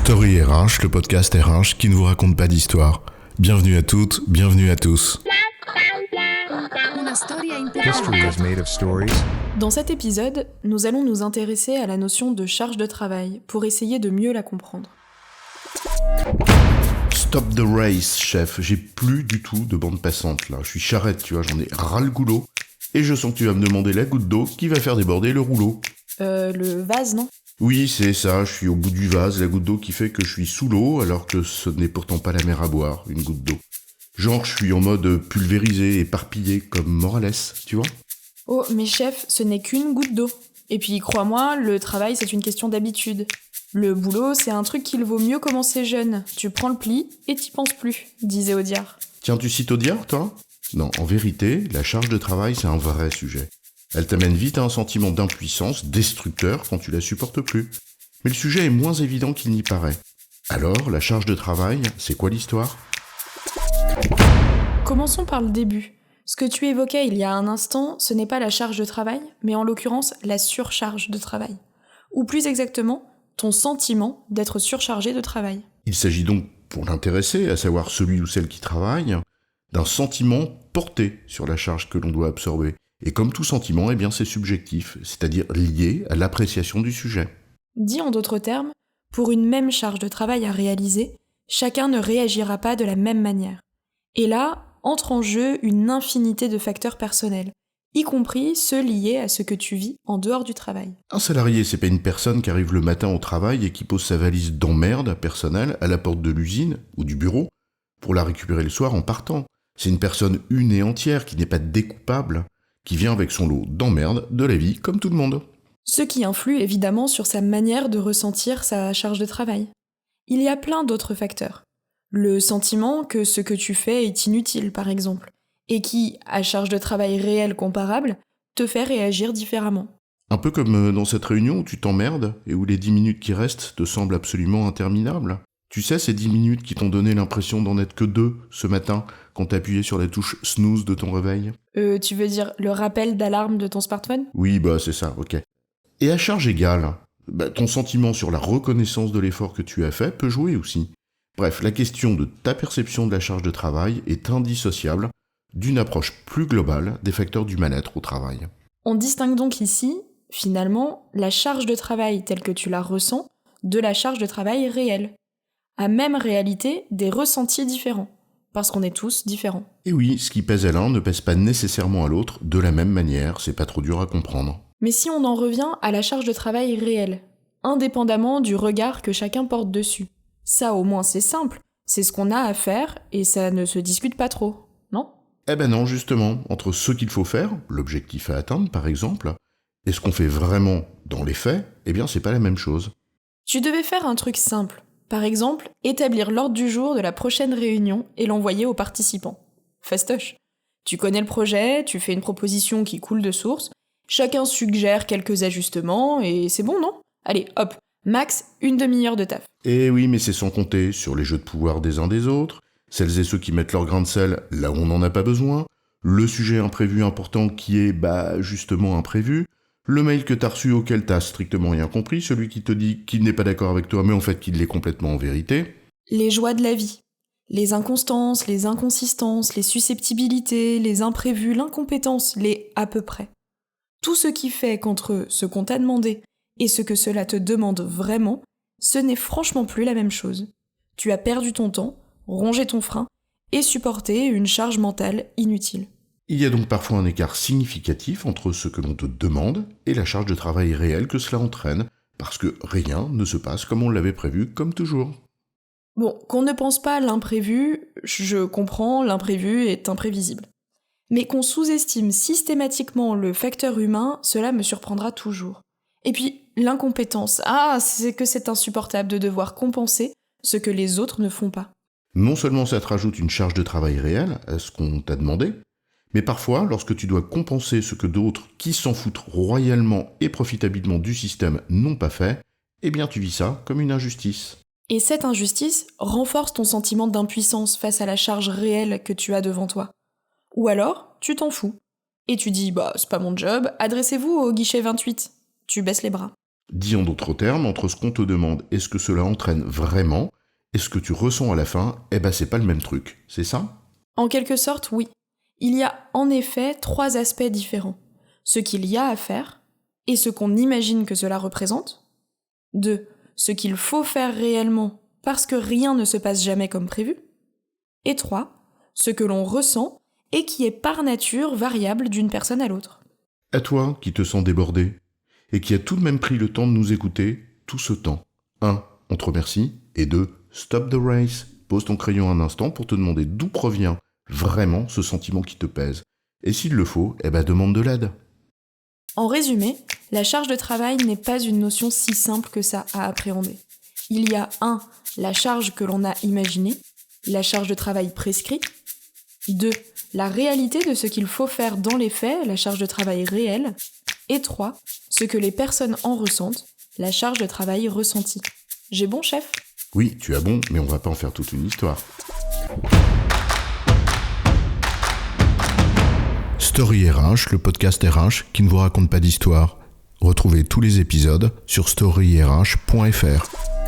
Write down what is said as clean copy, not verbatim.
Story RH, le podcast RH qui ne vous raconte pas d'histoire. Bienvenue à toutes, bienvenue à tous. History is made of stories. Dans cet épisode, nous allons nous intéresser à la notion de charge de travail pour essayer de mieux la comprendre. Stop the race, chef. J'ai plus du tout de bande passante là. Je suis charrette, tu vois, j'en ai ras le goulot. Et je sens que tu vas me demander la goutte d'eau qui va faire déborder le rouleau. Le vase, non ? Oui, c'est ça, je suis au bout du vase, la goutte d'eau qui fait que je suis sous l'eau alors que ce n'est pourtant pas la mer à boire, une goutte d'eau. Genre, je suis en mode pulvérisé, éparpillé, comme Morales, tu vois ? Oh, mais chef, ce n'est qu'une goutte d'eau. Et puis, crois-moi, le travail, c'est une question d'habitude. Le boulot, c'est un truc qu'il vaut mieux commencer jeune. Tu prends le pli et t'y penses plus, disait Audiard. Tiens, tu cites Audiard, toi ? Non, en vérité, la charge de travail, c'est un vrai sujet. Elle t'amène vite à un sentiment d'impuissance destructeur quand tu la supportes plus. Mais le sujet est moins évident qu'il n'y paraît. Alors, la charge de travail, c'est quoi l'histoire ? Commençons par le début. Ce que tu évoquais il y a un instant, ce n'est pas la charge de travail, mais en l'occurrence la surcharge de travail. Ou plus exactement, ton sentiment d'être surchargé de travail. Il s'agit donc, pour l'intéressé, à savoir celui ou celle qui travaille, d'un sentiment porté sur la charge que l'on doit absorber. Et comme tout sentiment, eh bien c'est subjectif, c'est-à-dire lié à l'appréciation du sujet. Dit en d'autres termes, pour une même charge de travail à réaliser, chacun ne réagira pas de la même manière. Et là, entre en jeu une infinité de facteurs personnels, y compris ceux liés à ce que tu vis en dehors du travail. Un salarié, c'est pas une personne qui arrive le matin au travail et qui pose sa valise d'emmerde personnelle à la porte de l'usine ou du bureau pour la récupérer le soir en partant. C'est une personne une et entière qui n'est pas découpable, qui vient avec son lot d'emmerde de la vie comme tout le monde. Ce qui influe évidemment sur sa manière de ressentir sa charge de travail. Il y a plein d'autres facteurs. Le sentiment que ce que tu fais est inutile, par exemple, et qui, à charge de travail réelle comparable, te fait réagir différemment. Un peu comme dans cette réunion où tu t'emmerdes et où les 10 minutes qui restent te semblent absolument interminables. Tu sais, ces 10 minutes qui t'ont donné l'impression d'en être que 2 ce matin quand t'as appuyé sur la touche snooze de ton réveil. Tu veux dire le rappel d'alarme de ton smartphone ? Oui, c'est ça, ok. Et à charge égale, ton sentiment sur la reconnaissance de l'effort que tu as fait peut jouer aussi. Bref, la question de ta perception de la charge de travail est indissociable d'une approche plus globale des facteurs du mal-être au travail. On distingue donc ici, finalement, la charge de travail telle que tu la ressens de la charge de travail réelle. À même réalité, des ressentis différents, parce qu'on est tous différents. Et oui, ce qui pèse à l'un ne pèse pas nécessairement à l'autre de la même manière, c'est pas trop dur à comprendre. Mais si on en revient à la charge de travail réelle, indépendamment du regard que chacun porte dessus, ça au moins c'est simple, c'est ce qu'on a à faire et ça ne se discute pas trop, non ? Eh ben non, justement, entre ce qu'il faut faire, l'objectif à atteindre par exemple, et ce qu'on fait vraiment dans les faits, eh bien c'est pas la même chose. Tu devais faire un truc simple. Par exemple, établir l'ordre du jour de la prochaine réunion et l'envoyer aux participants. Fastoche. Tu connais le projet, tu fais une proposition qui coule de source, chacun suggère quelques ajustements et c'est bon, non ? Allez, hop, max une demi-heure de taf. Eh oui, mais c'est sans compter sur les jeux de pouvoir des uns des autres, celles et ceux qui mettent leur grain de sel là où on n'en a pas besoin, le sujet imprévu important qui est, justement imprévu, le mail que t'as reçu auquel t'as strictement rien compris, celui qui te dit qu'il n'est pas d'accord avec toi mais en fait qu'il l'est complètement en vérité. Les joies de la vie. Les inconstances, les inconsistances, les susceptibilités, les imprévus, l'incompétence, les à peu près. Tout ce qui fait qu'entre ce qu'on t'a demandé et ce que cela te demande vraiment, ce n'est franchement plus la même chose. Tu as perdu ton temps, rongé ton frein et supporté une charge mentale inutile. Il y a donc parfois un écart significatif entre ce que l'on te demande et la charge de travail réelle que cela entraîne, parce que rien ne se passe comme on l'avait prévu, comme toujours. Bon, qu'on ne pense pas à l'imprévu, je comprends, l'imprévu est imprévisible. Mais qu'on sous-estime systématiquement le facteur humain, cela me surprendra toujours. Et puis, l'incompétence, c'est que c'est insupportable de devoir compenser ce que les autres ne font pas. Non seulement ça te rajoute une charge de travail réelle à ce qu'on t'a demandé, mais parfois, lorsque tu dois compenser ce que d'autres qui s'en foutent royalement et profitablement du système n'ont pas fait, eh bien tu vis ça comme une injustice. Et cette injustice renforce ton sentiment d'impuissance face à la charge réelle que tu as devant toi. Ou alors, tu t'en fous. Et tu dis, c'est pas mon job, adressez-vous au guichet 28. Tu baisses les bras. Dit en d'autres termes, entre ce qu'on te demande et ce que cela entraîne vraiment, et ce que tu ressens à la fin, c'est pas le même truc, c'est ça ? En quelque sorte, oui. Il y a en effet 3 aspects différents. Ce qu'il y a à faire, et ce qu'on imagine que cela représente. 2. Ce qu'il faut faire réellement, parce que rien ne se passe jamais comme prévu. Et 3. Ce que l'on ressent, et qui est par nature variable d'une personne à l'autre. À toi qui te sens débordé, et qui a tout de même pris le temps de nous écouter, tout ce temps. 1. On te remercie, et 2. Stop the race. Pose ton crayon un instant pour te demander d'où provient vraiment ce sentiment qui te pèse. Et s'il le faut, demande de l'aide. En résumé, la charge de travail n'est pas une notion si simple que ça à appréhender. Il y a 1. La charge que l'on a imaginée, la charge de travail prescrite. 2. La réalité de ce qu'il faut faire dans les faits, la charge de travail réelle. Et 3. Ce que les personnes en ressentent, la charge de travail ressentie. J'ai bon, chef ? Oui, tu as bon, mais on va pas en faire toute une histoire. Story RH, le podcast RH qui ne vous raconte pas d'histoire. Retrouvez tous les épisodes sur storyrh.fr.